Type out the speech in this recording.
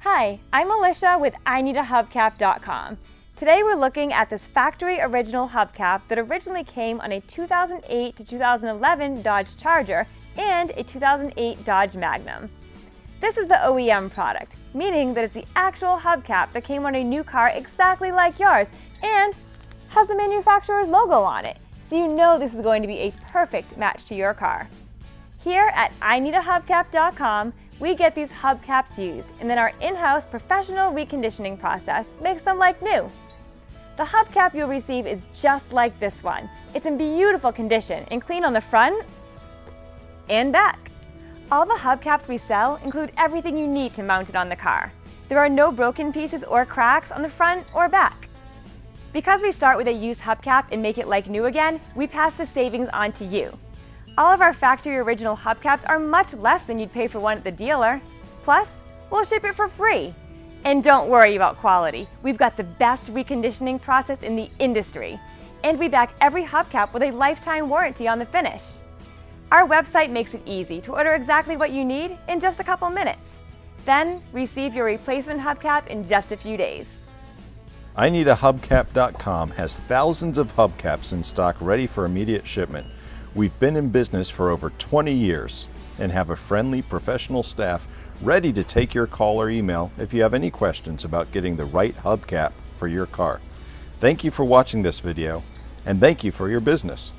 Hi, I'm Alicia with IneedAHubcap.com. Today we're looking at this factory original hubcap that originally came on a 2008 to 2011 Dodge Charger and a 2008 Dodge Magnum. This is the OEM product, meaning that it's the actual hubcap that came on a new car exactly like yours and has the manufacturer's logo on it, so you know this is going to be a perfect match to your car. Here at IneedAHubcap.com, we get these hubcaps used, and then our in-house professional reconditioning process makes them like new. The hubcap you'll receive is just like this one. It's in beautiful condition and clean on the front and back. All the hubcaps we sell include everything you need to mount it on the car. There are no broken pieces or cracks on the front or back. Because we start with a used hubcap and make it like new again, we pass the savings on to you. All of our factory original hubcaps are much less than you'd pay for one at the dealer. Plus, we'll ship it for free. And don't worry about quality. We've got the best reconditioning process in the industry. And we back every hubcap with a lifetime warranty on the finish. Our website makes it easy to order exactly what you need in just a couple minutes. Then, receive your replacement hubcap in just a few days. IneedAHubcap.com has thousands of hubcaps in stock ready for immediate shipment. We've been in business for over 20 years and have a friendly professional staff ready to take your call or email if you have any questions about getting the right hubcap for your car. Thank you for watching this video, and thank you for your business.